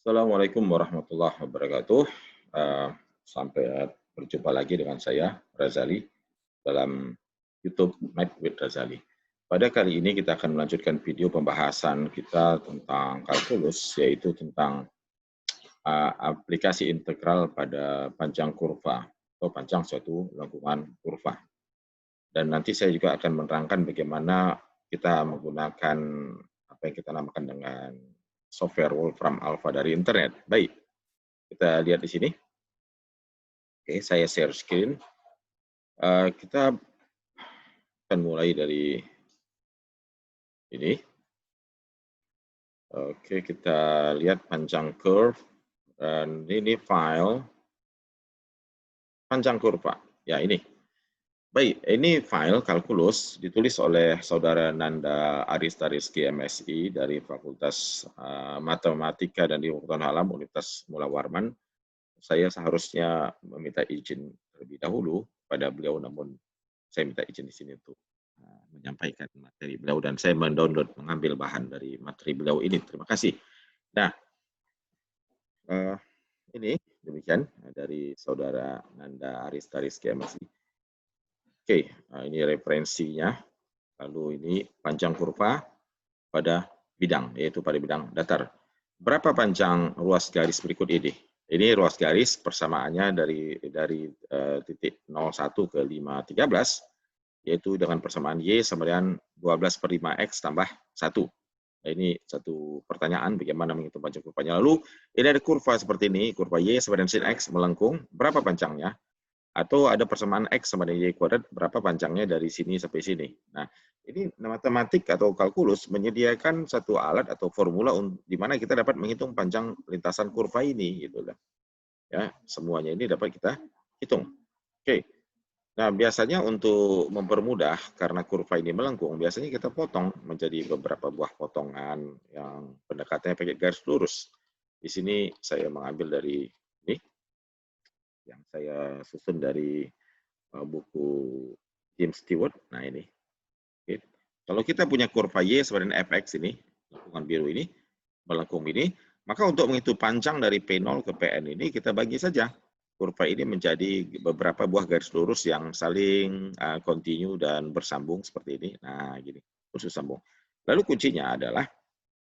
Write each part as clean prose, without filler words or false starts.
Assalamualaikum warahmatullahi wabarakatuh. Eh, Sampai berjumpa lagi dengan saya, Razali, dalam YouTube Night with Razali. Pada kali ini kita akan melanjutkan video pembahasan kita tentang kalkulus, yaitu tentang aplikasi integral pada panjang kurva atau panjang suatu lengkungan kurva. Dan nanti saya juga akan menerangkan bagaimana kita menggunakan apa yang kita namakan dengan software Wolfram Alpha dari internet. Baik, kita lihat di sini. Oke, saya share screen. Kita akan mulai dari ini. Oke, kita lihat panjang curve. Dan ini file panjang kurva. Ya, ini. Baik, ini file kalkulus ditulis oleh Saudara Nanda Aristariski MSI dari Fakultas Matematika dan Ilmu Alam Universitas Mula Warman. Saya seharusnya meminta izin terlebih dahulu pada beliau, namun saya minta izin di sini untuk menyampaikan materi beliau dan saya mengambil bahan dari materi beliau ini. Terima kasih. Nah, ini demikian dari Saudara Nanda Aristariski MSI. Oke, ini referensinya. Lalu ini panjang kurva pada bidang, yaitu pada bidang datar. Berapa panjang ruas garis berikut ini? Ini ruas garis persamaannya dari titik 01 ke 513, yaitu dengan persamaan Y sama dengan 12/5X tambah 1. Nah, ini satu pertanyaan, bagaimana menghitung panjang kurvanya. Lalu, ini ada kurva seperti ini, kurva Y sama dengan sin X melengkung, berapa panjangnya? Atau ada persamaan X sama dengan Y kuadrat, berapa panjangnya dari sini sampai sini. Nah, ini matematik atau kalkulus menyediakan satu alat atau formula di mana kita dapat menghitung panjang lintasan kurva ini, gitu lah. Ya, semuanya ini dapat kita hitung. Oke. Nah, biasanya untuk mempermudah karena kurva ini melengkung, biasanya kita potong menjadi beberapa buah potongan yang pendekatannya pakai garis lurus. Di sini saya mengambil dari ini yang saya susun dari buku James Stewart. Nah, ini. Oke. Kalau kita punya kurva Y sama dengan fx ini, lengkungan biru ini, melengkung ini, maka untuk menghitung panjang dari P0 ke Pn ini, kita bagi saja kurva ini menjadi beberapa buah garis lurus yang saling kontinu dan bersambung seperti ini. Nah, gini, khusus sambung. Lalu kuncinya adalah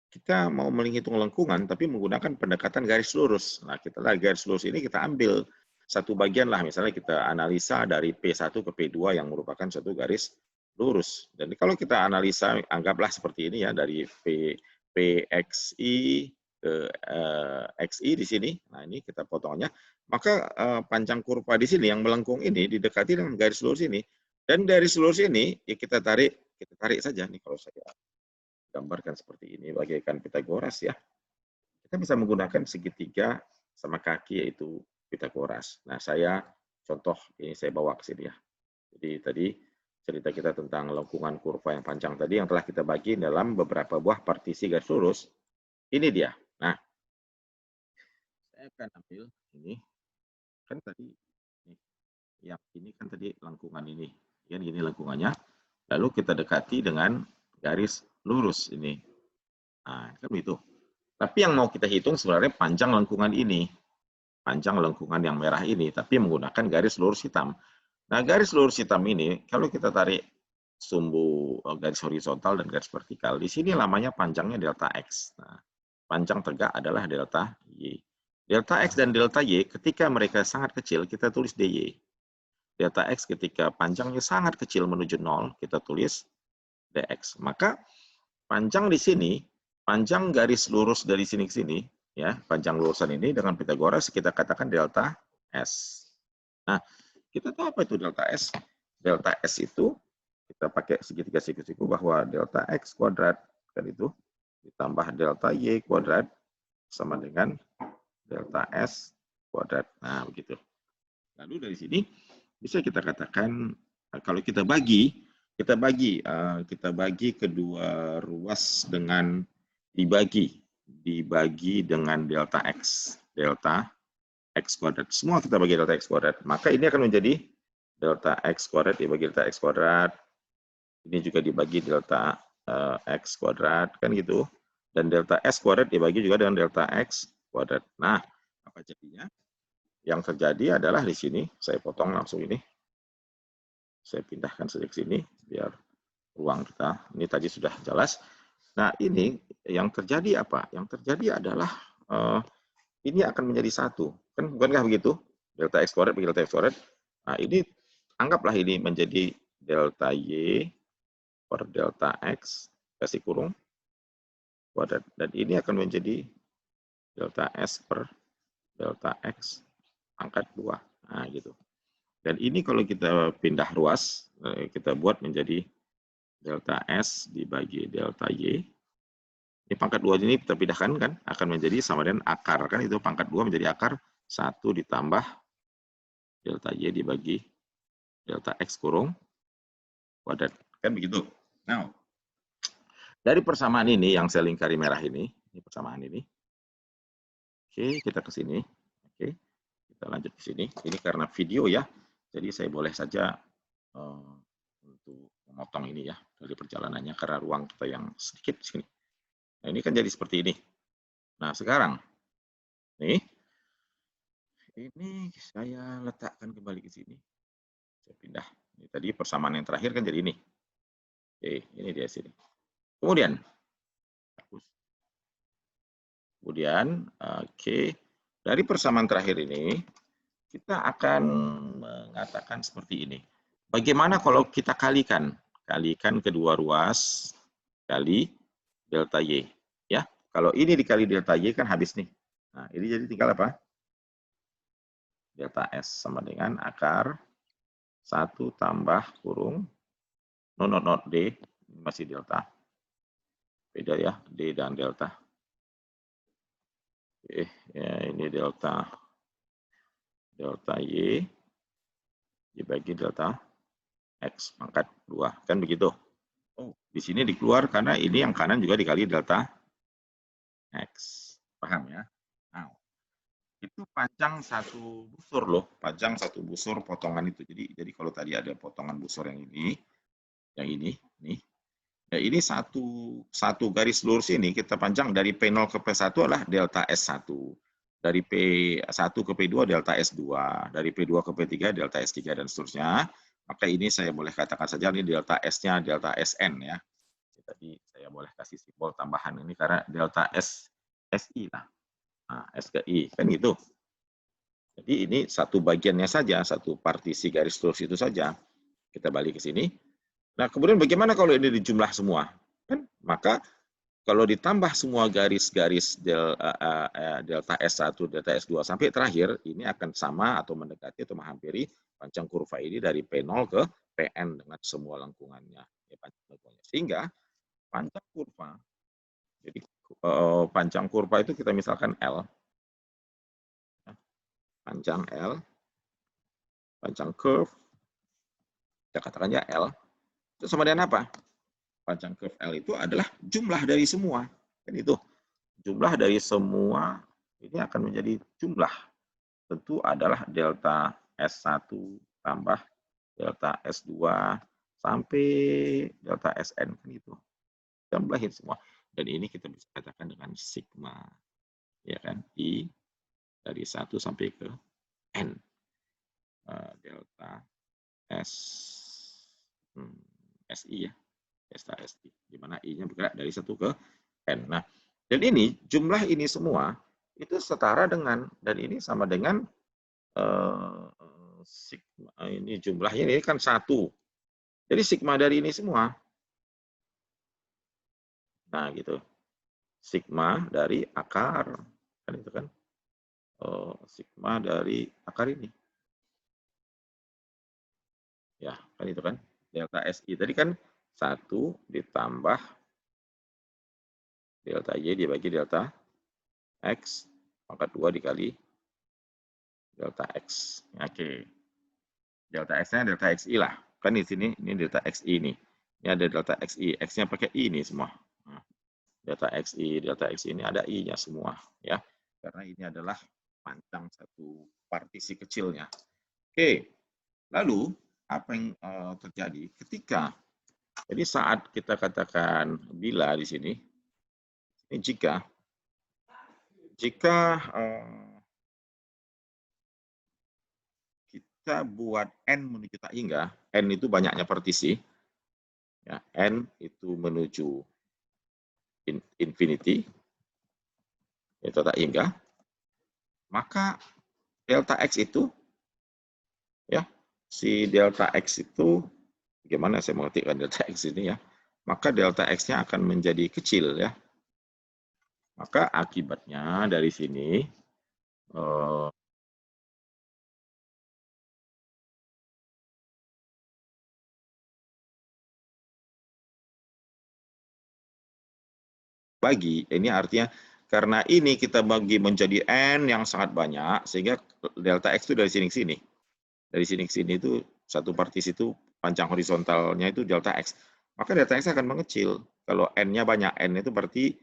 kita mau menghitung lengkungan, tapi menggunakan pendekatan garis lurus. Nah, kita garis lurus ini kita ambil satu bagian lah, misalnya kita analisa dari P1 ke P2 yang merupakan satu garis lurus. Dan kalau kita analisa, anggaplah seperti ini ya, dari PXI ke XI di sini, nah ini kita potongnya, maka panjang kurva di sini yang melengkung ini didekati dengan garis lurus ini, dan garis lurus ini ya kita tarik saja nih, kalau saya gambarkan seperti ini bagaikan Pitagoras ya. Kita bisa menggunakan segitiga sama kaki, yaitu Pitagoras. Nah, saya contoh ini saya bawa ke sini ya. Jadi tadi cerita kita tentang lengkungan kurva yang panjang tadi yang telah kita bagi dalam beberapa buah partisi garis lurus. Ini dia. Nah, saya akan ambil ini. Kan tadi yang ini kan tadi lengkungan ini. Ya, ini lengkungannya. Lalu kita dekati dengan garis lurus ini. Nah, kan begitu. Tapi yang mau kita hitung sebenarnya panjang lengkungan ini. Panjang lengkungan yang merah ini, tapi menggunakan garis lurus hitam. Nah, garis lurus hitam ini, kalau kita tarik sumbu garis horizontal dan garis vertikal, di sini lamanya panjangnya delta X. Nah, panjang tegak adalah delta Y. Delta X dan delta Y, ketika mereka sangat kecil, kita tulis DY. Delta X ketika panjangnya sangat kecil menuju 0, kita tulis DX. Maka panjang di sini, panjang garis lurus dari sini ke sini, ya, panjang lurusan ini dengan Pitagoras kita katakan delta S. Nah, kita tahu apa itu delta S? Delta S itu kita pakai segitiga siku-siku bahwa delta X kuadrat kan itu ditambah delta Y kuadrat sama dengan delta S kuadrat. Nah, begitu. Lalu dari sini bisa kita katakan kalau kita bagi kedua ruas dengan dibagi dengan delta X kuadrat. Semua kita bagi delta X kuadrat. Maka ini akan menjadi delta X kuadrat dibagi delta X kuadrat. Ini juga dibagi delta X kuadrat, kan gitu. Dan delta S kuadrat dibagi juga dengan delta X kuadrat. Nah, apa jadinya? Yang terjadi adalah di sini, saya potong langsung ini. Saya pindahkan saja ke sini, biar ruang kita, ini tadi sudah jelas. Nah, ini yang terjadi apa? Yang terjadi adalah ini akan menjadi satu. Kan bukankah begitu? Delta X kuadrat bagi delta X kuadrat. Nah, ini anggaplah ini menjadi delta Y per delta X, kasih kurung, kuadrat. Dan ini akan menjadi delta S per delta X pangkat 2. Nah, gitu. Dan ini kalau kita pindah ruas, kita buat menjadi delta S dibagi delta Y. Ini pangkat 2 ini kita pindahkan kan, akan menjadi sama dengan akar. Kan itu pangkat 2 menjadi akar 1 ditambah delta Y dibagi delta X kurung kuadrat. Kan begitu. Nah, dari persamaan ini yang saya lingkari merah ini persamaan ini. Oke, kita ke sini. Oke, kita lanjut ke sini. Ini karena video ya, jadi saya boleh saja untuk memotong ini ya dari perjalanannya karena ruang kita yang sedikit sini. Nah, ini kan jadi seperti ini. Nah, sekarang nih, ini saya letakkan kembali ke sini. Saya pindah. Ini tadi persamaan yang terakhir kan jadi ini. Oke, ini dia sini. Kemudian, oke, dari persamaan terakhir ini, kita akan mengatakan seperti ini. Bagaimana kalau kita kalikan? Kalikan kedua ruas kali delta Y. Ya, kalau ini dikali delta Y kan habis nih. Nah, ini jadi tinggal apa? Delta S sama dengan akar 1 tambah kurung, not D, masih delta. Beda ya, D dan delta. Oke, ya ini delta Y dibagi delta X pangkat 2. Kan begitu. Oh, di sini dikeluar karena ini yang kanan juga dikali delta X. Paham ya? Nah, itu panjang satu busur loh, panjang satu busur potongan itu. Jadi kalau tadi ada potongan busur yang ini, nih. Ya, ini satu garis lurus ini kita panjang dari P0 ke P1 adalah delta S1. Dari P1 ke P2 delta S2, dari P2 ke P3 delta S3 dan seterusnya. Maka ini saya boleh katakan saja ini delta S-nya delta SN ya. Tadi saya boleh kasih simbol tambahan ini karena delta S SI lah. Nah, S ke I kan gitu. Jadi ini satu bagiannya saja, satu partisi garis lurus itu saja. Kita balik ke sini. Nah, kemudian bagaimana kalau ini dijumlah semua? Kan maka kalau ditambah semua garis-garis delta S1, delta S2 sampai terakhir, ini akan sama atau mendekati atau menghampiri panjang kurva ini dari P0 ke Pn dengan semua lengkungannya. Sehingga panjang kurva, jadi panjang kurva itu kita misalkan L, panjang L, panjang curve, kita katakan ya L, itu sama dengan apa? Panjang curve L itu adalah jumlah dari semua. Kan itu, jumlah dari semua ini akan menjadi jumlah. Tentu adalah delta S1 tambah delta S2 sampai delta Sn. Kan itu. Jumlahin semua. Dan ini kita bisa katakan dengan sigma. Ya kan? I dari 1 sampai ke N. Delta S SI ya. Delta SI. Di mana I-nya bergerak dari 1 ke N. Nah, dan ini jumlah ini semua itu setara dengan, dan ini sama dengan sigma, ini jumlahnya ini kan 1. Jadi sigma dari ini semua. Nah, gitu. Sigma dari akar. Kan itu kan. Sigma dari akar ini. Ya, kan itu kan. Delta SI tadi kan 1 ditambah delta Y dibagi delta X pangkat 2 dikali delta X. Oke. Delta X-nya delta XI lah. Kan di sini ini delta XI nih. Ini ada delta XI. X-nya pakai I nih semua. Nah, delta XI ini ada I-nya semua ya. Karena ini adalah panjang satu partisi kecilnya. Oke. Lalu apa yang terjadi ketika jadi saat kita katakan bila di sini ini jika jika kita buat N menuju tak hingga, N itu banyaknya partisi, ya, N itu menuju infinity, itu tak hingga, maka delta X itu, ya, si delta X itu, gimana saya mengetikkan delta X ini ya, maka delta X-nya akan menjadi kecil ya. Maka akibatnya dari sini bagi, ini artinya karena ini kita bagi menjadi N yang sangat banyak, sehingga delta X itu dari sini ke sini. Dari sini ke sini itu satu partisi itu panjang horizontalnya itu delta X. Maka delta X akan mengecil. Kalau N-nya banyak, N itu berarti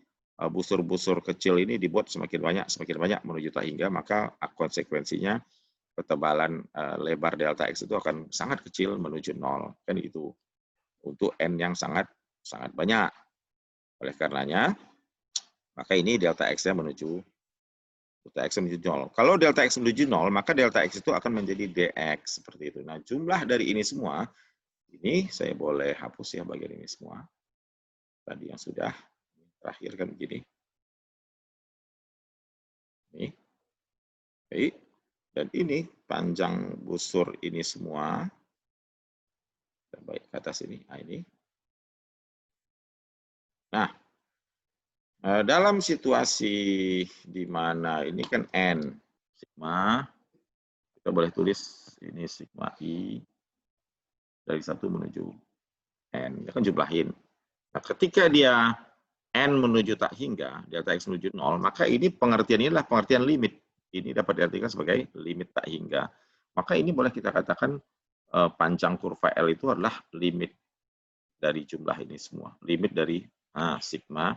busur-busur kecil ini dibuat semakin banyak menuju tak hingga, maka konsekuensinya ketebalan lebar delta X itu akan sangat kecil menuju 0. Kan itu untuk N yang sangat banyak. Oleh karenanya, maka ini delta X-nya menuju 0. Kalau delta X menuju 0, maka delta X itu akan menjadi dx seperti itu. Nah, jumlah dari ini semua, ini saya boleh hapus ya bagian ini semua. Tadi yang sudah terakhir kan begini. Ini. Baik. Dan ini panjang busur ini semua. Baik ke atas ini. Nah, ini. Nah, dalam situasi di mana ini kan N, sigma, kita boleh tulis ini sigma I dari 1 menuju N, ya kan jumlahin. Nah, ketika dia N menuju tak hingga, delta X menuju 0, maka ini pengertian inilah pengertian limit. Ini dapat diartikan sebagai limit tak hingga. Maka ini boleh kita katakan panjang kurva L itu adalah limit dari jumlah ini semua. Limit dari sigma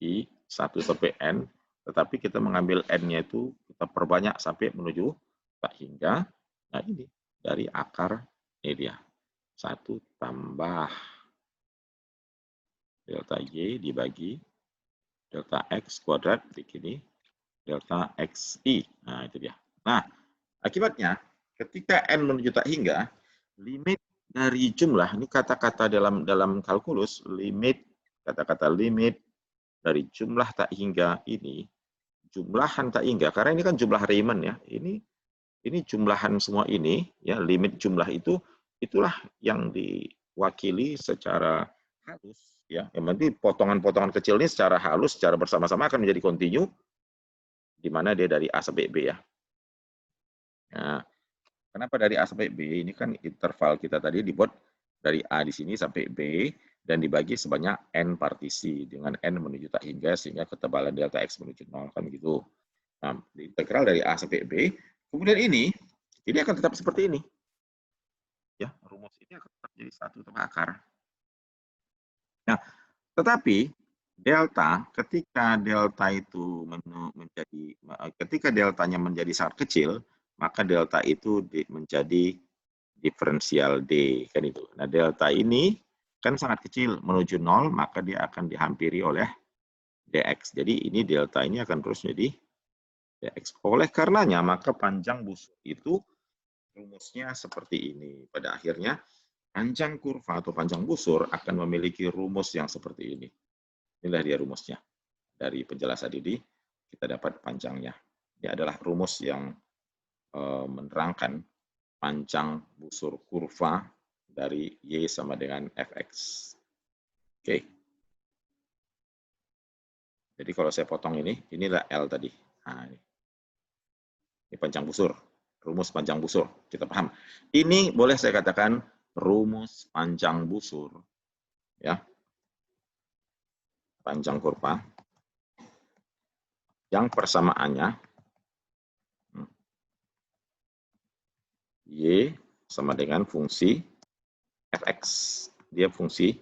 I 1 sampai N, tetapi kita mengambil N-nya itu kita perbanyak sampai menuju tak hingga. Nah ini dari akar ini dia 1 tambah delta Y dibagi delta X kuadrat begini delta XI. Nah itu dia. Nah akibatnya ketika N menuju tak hingga, limit dari jumlah, ini kata-kata dalam kalkulus, limit, kata-kata limit dari jumlah tak hingga ini, jumlahan tak hingga, karena ini kan jumlah Riemann ya, ini jumlahan semua ini, ya limit jumlah itu, itulah yang diwakili secara halus, ya. Yang penting potongan-potongan kecil ini secara halus, secara bersama-sama akan menjadi kontinu, di mana dia dari A sampai B ya. Nah, kenapa dari A sampai B? Ini kan interval kita tadi dibuat dari A di sini sampai B, dan dibagi sebanyak N partisi dengan N menuju tak hingga sehingga ketebalan delta X menuju 0 kan gitu. Nah, integral dari A sampai B, kemudian ini akan tetap seperti ini. Ya, rumus ini akan tetap jadi 1 tambah akar. Nah, tetapi delta ketika delta itu ketika deltanya menjadi sangat kecil, maka delta itu menjadi diferensial D kan itu. Nah, delta ini kan sangat kecil menuju 0, maka dia akan dihampiri oleh dx. Jadi ini delta ini akan terus menjadi dx. Oleh karenanya maka panjang busur itu rumusnya seperti ini. Pada akhirnya panjang kurva atau panjang busur akan memiliki rumus yang seperti ini. Inilah dia rumusnya. Dari penjelasan ini kita dapat panjangnya. Ini adalah rumus yang menerangkan panjang busur kurva dari Y sama dengan Fx. Oke. Jadi kalau saya potong inilah L tadi. Nah, ini panjang busur. Rumus panjang busur. Kita paham. Ini boleh saya katakan rumus panjang busur. Ya. Panjang kurva. Yang persamaannya Y sama dengan fungsi Fx. Dia fungsi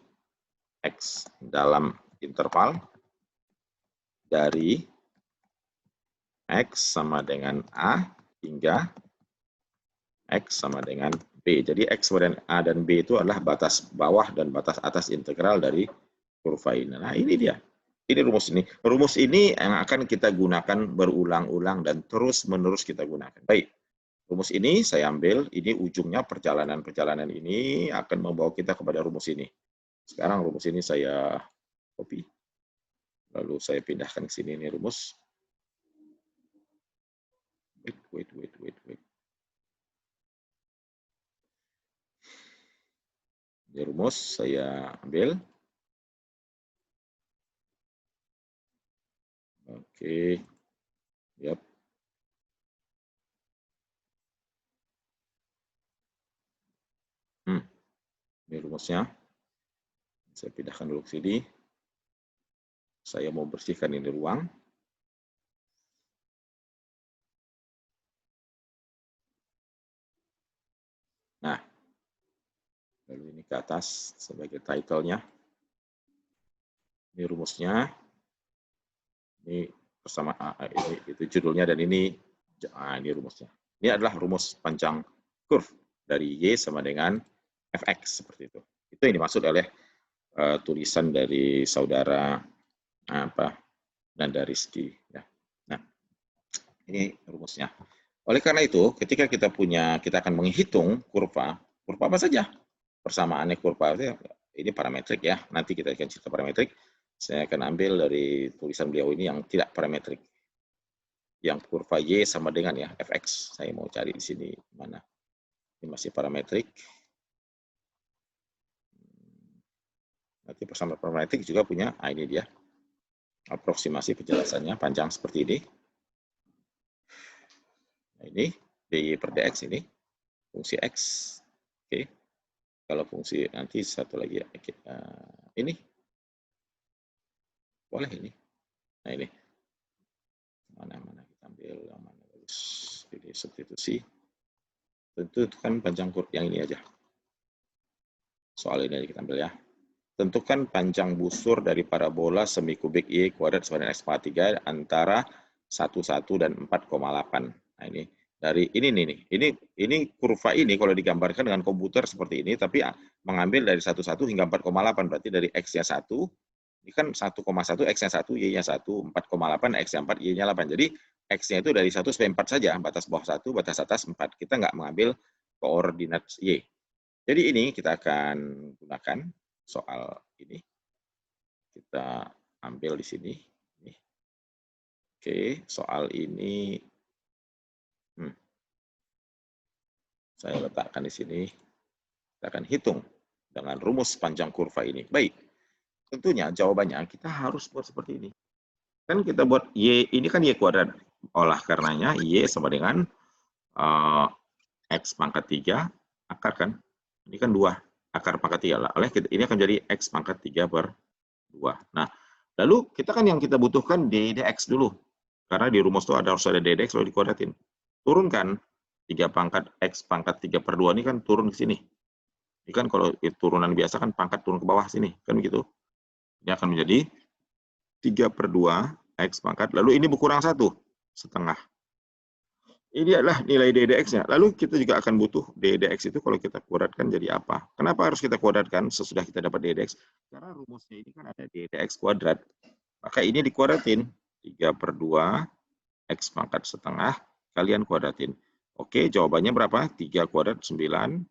X dalam interval dari X sama dengan A hingga X sama dengan B. Jadi X sama dengan A dan B itu adalah batas bawah dan batas atas integral dari kurva ini. Nah ini dia. Ini rumus ini. Rumus ini yang akan kita gunakan berulang-ulang dan terus-menerus kita gunakan. Baik, rumus ini saya ambil, ini ujungnya perjalanan-perjalanan ini akan membawa kita kepada rumus ini. Sekarang rumus ini saya copy, lalu saya pindahkan ke sini, ini rumus. Wait. Ini rumus, saya ambil. Oke, yap. Ini rumusnya. Saya pindahkan dulu ke sini. Saya mau bersihkan ini ruang. Nah, lalu ini ke atas sebagai title-nya. Ini rumusnya. Ini bersama ini itu judulnya dan ini rumusnya. Ini adalah rumus panjang curve dari Y sama dengan fx seperti itu. Itu yang dimaksud oleh tulisan dari saudara Nanda Rizky. Ya. Nah, ini rumusnya. Oleh karena itu, ketika kita akan menghitung kurva apa saja? Persamaannya kurva ini parametrik ya. Nanti kita akan cerita parametrik. Saya akan ambil dari tulisan beliau ini yang tidak parametrik. Yang kurva Y sama dengan ya fx. Saya mau cari di sini mana. Ini masih parametrik. Nanti persamaan parametrik juga punya, ini dia. Aproksimasi penjelasannya panjang seperti ini. Nah, ini dy per dx ini fungsi x. Oke. Kalau fungsi nanti satu lagi ya. Ini boleh ini. Nah ini mana kita ambil yang mana bagus. Ini substitusi. Tentu itu kan panjang kurva yang ini aja. Soal ini aja kita ambil ya. Tentukan panjang busur dari parabola semi kubik Y kuadrat sama dengan X pangkat 3 antara 11 dan 4,8. Nah ini dari ini kurva ini kalau digambarkan dengan komputer seperti ini, tapi mengambil dari 11 hingga 4,8, berarti dari X-nya 1, ini kan 1,1, X-nya 1, Y-nya 1, 4,8, X-nya 4, Y-nya 8. Jadi X-nya itu dari 1 sampai 4 saja, batas bawah 1, batas atas 4. Kita nggak mengambil koordinat Y. Jadi ini kita akan gunakan soal ini. Kita ambil di sini. Oke, soal ini saya letakkan di sini. Kita akan hitung dengan rumus panjang kurva ini. Baik, tentunya jawabannya kita harus buat seperti ini. Kan kita buat Y, ini kan Y kuadrat. Olah karenanya Y sama dengan X pangkat 3, akar kan. Ini kan 2, akar pangkat 3. Oleh ini akan jadi X pangkat 3 per 2. Nah, lalu kita kan yang kita butuhkan dx dulu. Karena di rumus itu harus ada dx lalu dikuadratin. Turunkan 3 pangkat X pangkat 3 per 2 ini kan turun ke sini. Ini kan kalau turunan biasa kan pangkat turun ke bawah sini. Kan begitu. Ini akan menjadi 3 per 2 X pangkat. Lalu ini berkurang 1, setengah. Ini adalah nilai ddx-nya. Lalu kita juga akan butuh ddx itu kalau kita kuadratkan jadi apa? Kenapa harus kita kuadratkan sesudah kita dapat ddx? Karena rumusnya ini kan ada ddx kuadrat. Maka ini dikuadratin. 3 per 2 X pangkat setengah, kalian kuadratin. Oke, jawabannya berapa? 3 kuadrat 9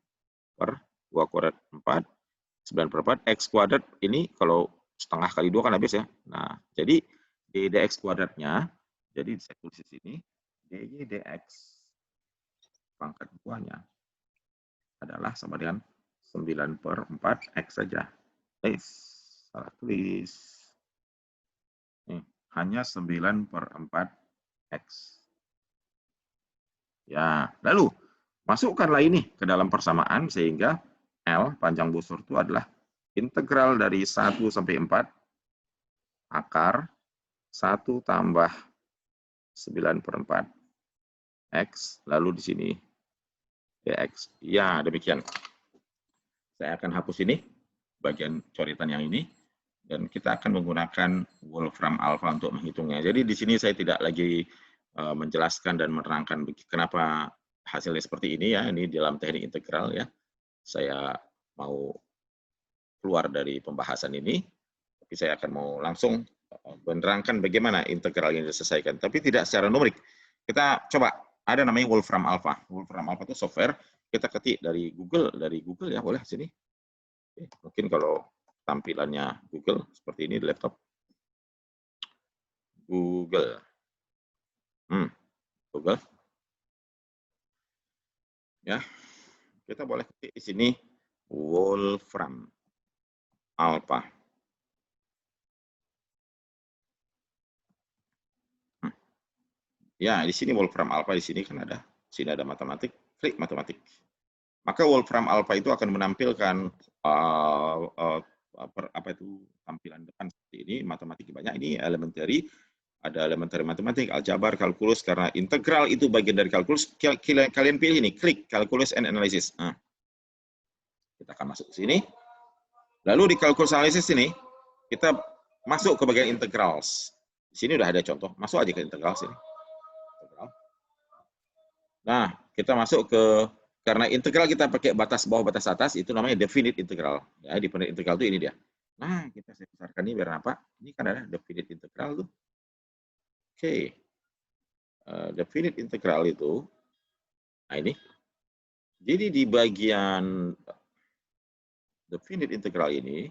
per 2 kuadrat 4. 9 per 4, X kuadrat ini kalau setengah kali 2 kan habis ya. Nah, jadi ddx kuadratnya, jadi saya tulis di sini, dy dx pangkat 2-nya adalah sama dengan 9 per 4 X saja. Salah tulis. Hanya 9 per 4 X. Ya, lalu masukkanlah ini ke dalam persamaan sehingga L, panjang busur itu adalah integral dari 1 sampai 4 akar 1 tambah 9 per 4 X, lalu di sini dx. Ya, demikian. Saya akan hapus ini, bagian coretan yang ini, dan kita akan menggunakan Wolfram Alpha untuk menghitungnya. Jadi di sini saya tidak lagi menjelaskan dan menerangkan kenapa hasilnya seperti ini ya, ini dalam teknik integral ya. Saya mau keluar dari pembahasan ini, tapi saya akan mau langsung menerangkan bagaimana integral ini diselesaikan, tapi tidak secara numerik. Kita coba, ada namanya Wolfram Alpha. Wolfram Alpha itu software, kita ketik dari Google ya, boleh sini. Mungkin kalau tampilannya Google seperti ini di laptop. Google. Google. Ya. Kita boleh ketik di sini Wolfram Alpha. Ya, di sini Wolfram Alpha, di sini kan ada. Di sini ada matematik, klik matematik. Maka Wolfram Alpha itu akan menampilkan tampilan depan seperti ini, matematik banyak, ini elementary, ada elementary matematik, aljabar, kalkulus, karena integral itu bagian dari kalkulus, kalian pilih ini, klik calculus and analysis. Nah, kita akan masuk ke sini. Lalu di calculus analysis ini, kita masuk ke bagian integrals. Di sini udah ada contoh, masuk aja ke integral sini. Nah, kita masuk ke, karena integral kita pakai batas bawah, batas atas, itu namanya definite integral. Ya, definite integral itu ini dia. Nah, kita besarkan ini biar apa? Ini kan ada definite integral tuh. Oke. Definite integral itu, nah ini. Jadi di bagian definite integral ini,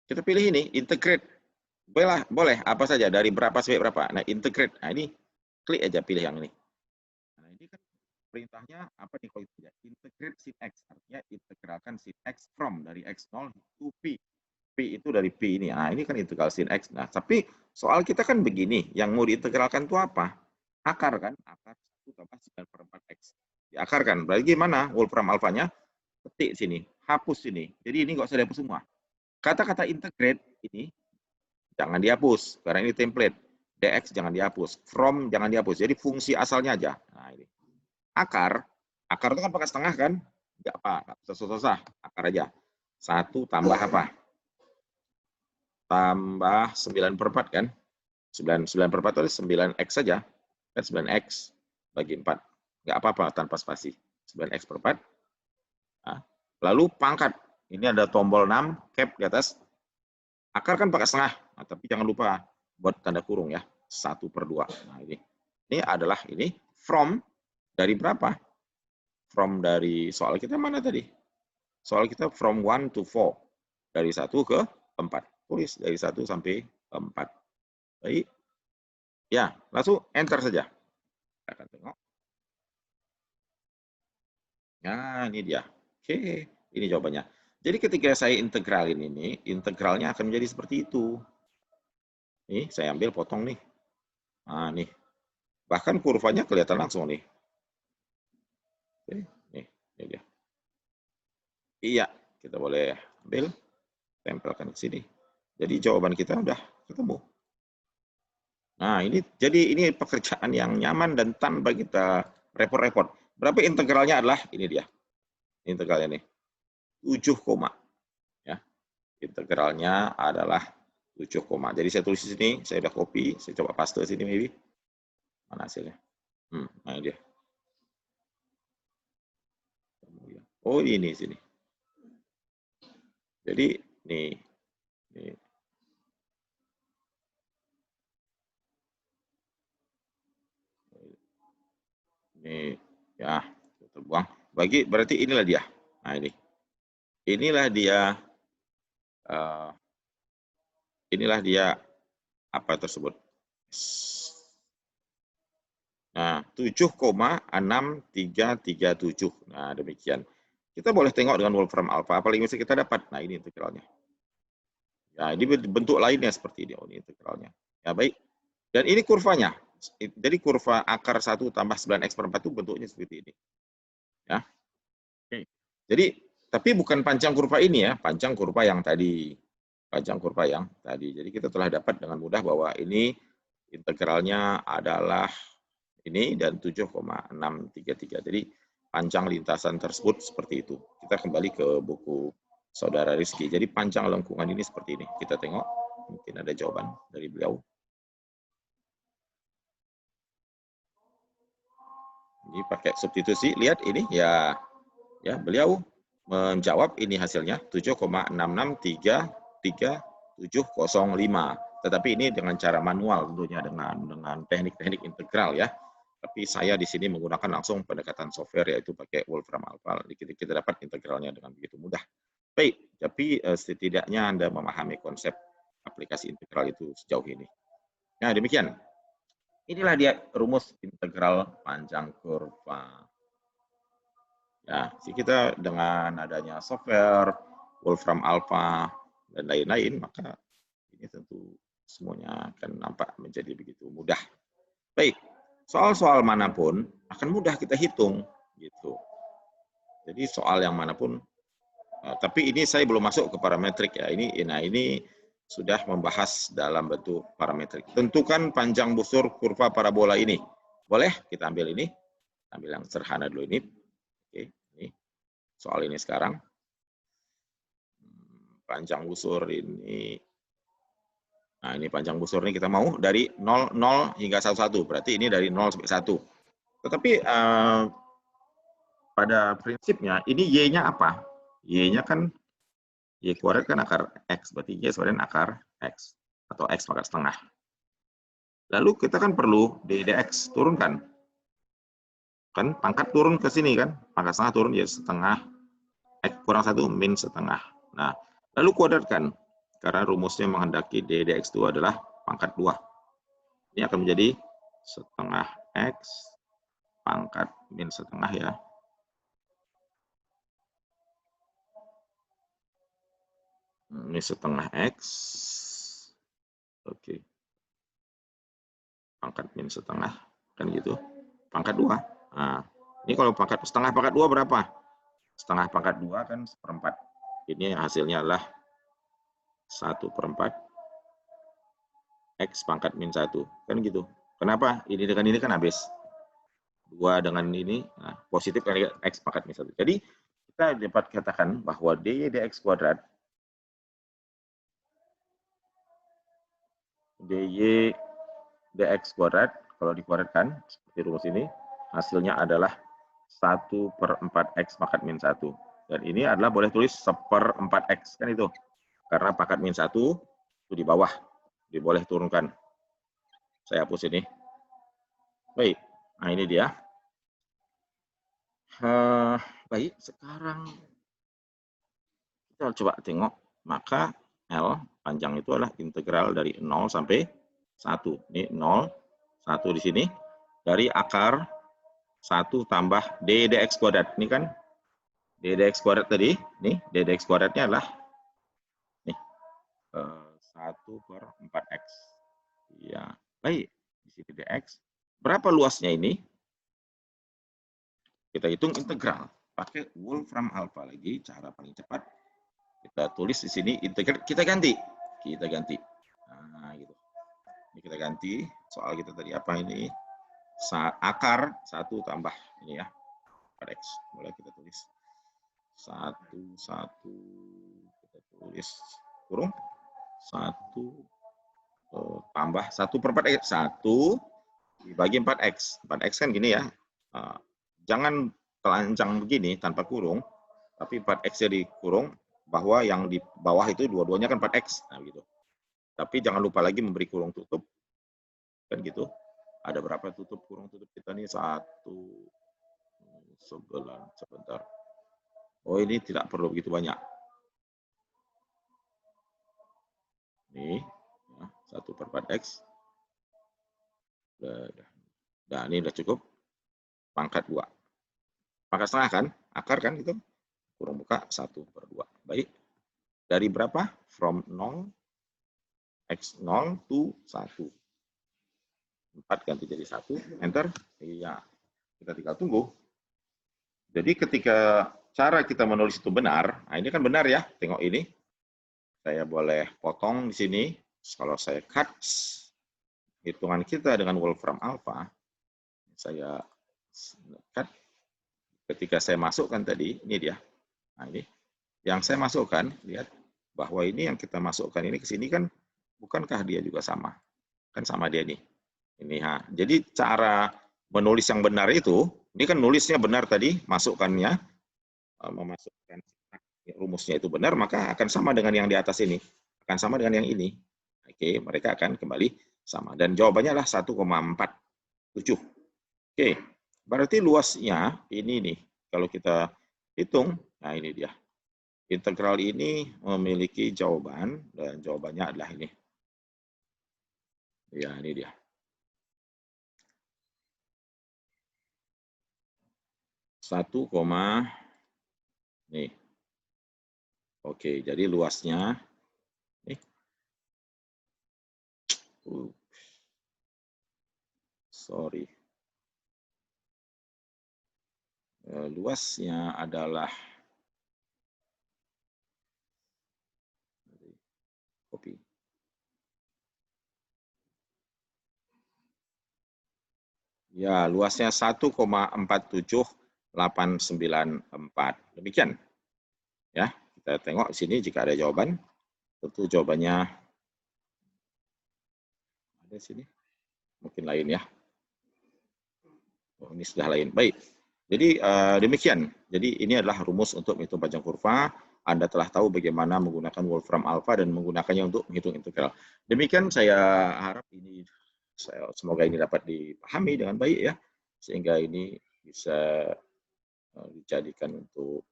kita pilih ini, integrate. Boleh apa saja, dari berapa sampai berapa. Nah, integrate. Nah, ini klik aja pilih yang ini. Nah, ini kan perintahnya apa nih kalau tidak? Integrate sin x, artinya integralkan sin x from dari x0 to p. P itu dari P ini. Nah, ini kan integral sin x. Nah, tapi soal kita kan begini, yang mau diintegralkan itu apa? Akar kan? Akar 1 tambah 9/4x. Diakarkan. Berarti gimana? Wolfram alfanya? Ketik sini. Hapus sini. Jadi ini nggak usah dihapus semua. Kata-kata integrate ini jangan dihapus, karena ini template. Dx jangan dihapus. From jangan dihapus. Jadi fungsi asalnya aja. Nah, ini. Akar itu kan pakai setengah kan? Nggak apa, susah-susah. Akar aja. 1 tambah apa? Tambah 9/4 kan? 9/4 itu 9x saja. Kan 9x bagi 4. Nggak apa-apa tanpa spasi. 9x/4. Nah, lalu pangkat. Ini ada tombol 6, cap di atas. Akar kan pakai setengah. Nah, tapi jangan lupa buat tanda kurung ya. 1/2. Nah, ini adalah ini from dari berapa? From dari soal kita mana tadi? Soal kita from 1 to 4. Dari 1 ke 4. Tulis dari 1 sampai 4. Baik. Ya, langsung enter saja. Kita akan tengok. Nah, ini dia. Oke, ini jawabannya. Jadi ketika saya integralin ini, integralnya akan menjadi seperti itu. Nih, saya ambil potong nih. Nah, nih. Bahkan kurvanya kelihatan langsung nih. Oke, nih, ini dia. Iya, kita boleh ambil, tempelkan ke sini. Jadi jawaban kita udah ketemu. Nah, ini pekerjaan yang nyaman dan tanpa kita repot-repot. Berapa integralnya adalah ini dia. Integralnya nih. 7, ya. Integralnya adalah 7, jadi saya tulis di sini, saya udah copy, saya coba paste sini maybe. Mana hasilnya? Nah ini dia. Oh, ini sini. Jadi nih. Ini ya, terbuang. Berarti inilah dia. Nah, ini. Inilah dia apa tersebut. Nah, 7,6337. Nah, demikian. Kita boleh tengok dengan Wolfram Alpha apa yang bisa kita dapat. Nah, ini integralnya. Ya, ini bentuk lainnya seperti ini. Oh, ini integralnya. Ya, baik. Dan ini kurvanya. Jadi kurva akar 1 tambah 9x/4 itu bentuknya seperti ini. Ya. Oke. Jadi, tapi bukan panjang kurva ini ya, panjang kurva yang tadi. Jadi kita telah dapat dengan mudah bahwa ini integralnya adalah ini dan 7,633. Jadi panjang lintasan tersebut seperti itu. Kita kembali ke buku Saudara Rizky. Jadi panjang lengkungan ini seperti ini. Kita tengok, mungkin ada jawaban dari beliau. Ini pakai substitusi, lihat ini ya beliau menjawab ini hasilnya 7,663 3705. Tetapi ini dengan cara manual tentunya dengan teknik-teknik integral ya. Tapi saya di sini menggunakan langsung pendekatan software yaitu pakai Wolfram Alpha. Kita dapat integralnya dengan begitu mudah. Baik, tapi setidaknya Anda memahami konsep aplikasi integral itu sejauh ini. Nah, demikian. Inilah dia rumus integral panjang kurva. Ya, kita dengan adanya software, Wolfram Alpha, dan lain-lain, maka ini tentu semuanya akan nampak menjadi begitu mudah. Baik, soal-soal manapun akan mudah kita hitung, gitu. Jadi soal yang manapun, tapi ini saya belum masuk ke parametrik ya. Ini sudah membahas dalam bentuk parametrik. Tentukan panjang busur kurva parabola ini. Boleh kita ambil ini, ambil yang sederhana dulu ini. Oke, ini soal ini sekarang. Panjang busur ini. Nah, ini panjang busur ini kita mau dari 0 hingga 11. Berarti ini dari 0 sampai 1. Tetapi pada prinsipnya ini Y-nya apa? Y-nya kan Y kuadrat kan akar X, berarti Y sebenarnya akar X atau X pangkat setengah. Lalu kita kan perlu DDX turunkan. Kan pangkat turun ke sini kan, pangkat setengah turun ya setengah, X kurang 1 min setengah. Nah, lalu kuadratkan, karena rumusnya menghendaki DDX itu adalah pangkat 2. Ini akan menjadi setengah X pangkat min setengah ya. Ini setengah X. Oke. Pangkat min setengah. Kan gitu. Pangkat 2. Nah, ini kalau setengah pangkat 2 berapa? Setengah pangkat 2 kan 1/4. Ini hasilnya adalah 1/4 X pangkat min 1. Kan gitu. Kenapa? Ini dengan ini kan habis. 2 dengan ini, nah, positif kan X pangkat min 1. Jadi, kita dapat katakan bahwa dy dx kuadrat dy dx kuadrat, kalau dikuadratkan, seperti rumus ini, hasilnya adalah 1/4 X pangkat min 1. Dan ini adalah boleh tulis 1/4 X, kan itu. Karena pangkat min 1 itu di bawah, boleh turunkan. Saya hapus ini. Baik, nah ini dia. Baik, sekarang kita coba tengok, maka L panjang itu adalah integral dari 0 sampai 1. Ini 0, 1 di sini. Dari akar 1 tambah d dx kuadrat. Ini kan d dx kuadrat tadi. Nih, d dx kuadratnya adalah nih 1/4x. Ya, baik. Di sini dx. Berapa luasnya ini? Kita hitung integral. Pakai Wolfram Alpha lagi, cara paling cepat. Kita tulis di sini integral, kita ganti. Nah, gitu. Ini kita ganti. Soal kita tadi apa ini? Akar 1 tambah ini ya. 4x. Mulai kita tulis 1 kita tulis kurung 1 tambah 1/4x. 1 dibagi 4x. 4x kan gini ya. Jangan telanjang begini tanpa kurung, tapi 4x-nya dikurung, bahwa yang di bawah itu dua-duanya kan 4x. Nah, gitu. Tapi jangan lupa lagi memberi kurung tutup. Kan gitu. Ada berapa kurung tutup kita nih? 1, 9, sebentar. Oh, ini tidak perlu begitu banyak. Ini ya, 1/4x. Nah, ini udah cukup. Pangkat 2. Pangkat setengah kan? Akar kan itu? Kurung buka 1/2. Baik. Dari berapa? From 0, x0 to 1. 4 ganti jadi 1. Enter. Iya. Kita tinggal tunggu. Jadi ketika cara kita menulis itu benar, nah ini kan benar ya, tengok ini. Saya boleh potong di sini. Kalau saya cut hitungan kita dengan Wolfram Alpha, saya cut. Ketika saya masukkan tadi, ini dia. Nah ini, yang saya masukkan, lihat bahwa ini yang kita masukkan ini ke sini kan, bukankah dia juga sama? Kan sama dia nih. Ini ha. Jadi cara menulis yang benar itu, ini kan nulisnya benar tadi, masukkannya, memasukkan rumusnya itu benar, maka akan sama dengan yang di atas ini. akan sama dengan yang ini. Oke, mereka akan kembali sama. Dan jawabannya adalah 1,47. Oke, berarti luasnya ini nih. Kalau kita hitung, nah ini dia. Integral ini memiliki jawaban, dan jawabannya adalah ini. Ya, ini dia. Nih. Oke, jadi luasnya nih. Sorry. Luasnya adalah copy. Ya, luasnya 1,47894. Demikian. Ya, kita tengok di sini jika ada jawaban. Tentu jawabannya ada di sini. Mungkin lain ya. Oh, ini sudah lain. Baik. Jadi demikian. Jadi ini adalah rumus untuk menghitung panjang kurva. Anda telah tahu bagaimana menggunakan Wolfram Alpha dan menggunakannya untuk menghitung integral. Demikian saya harap ini semoga ini dapat dipahami dengan baik ya, sehingga ini bisa dijadikan untuk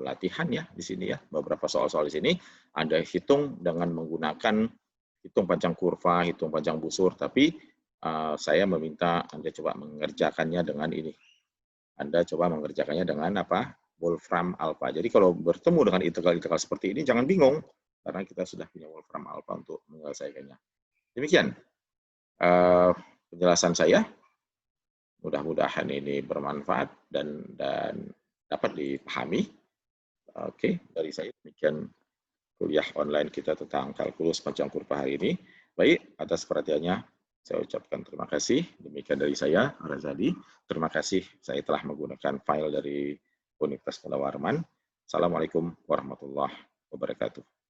latihan ya di sini ya. Beberapa soal-soal di sini Anda hitung dengan menggunakan hitung panjang kurva, hitung panjang busur, tapi saya meminta Anda coba mengerjakannya dengan ini. Anda coba mengerjakannya dengan apa? Wolfram Alpha. Jadi kalau bertemu dengan integral-integral seperti ini, jangan bingung, karena kita sudah punya Wolfram Alpha untuk menyelesaikannya. Demikian penjelasan saya. Mudah-mudahan ini bermanfaat dan dapat dipahami. Oke, dari saya demikian kuliah online kita tentang kalkulus panjang kurva hari ini. Baik, atas perhatiannya saya ucapkan terima kasih. Demikian dari saya, Razali. Terima kasih saya telah menggunakan file dari Universitas Munawarman. Assalamualaikum warahmatullahi wabarakatuh.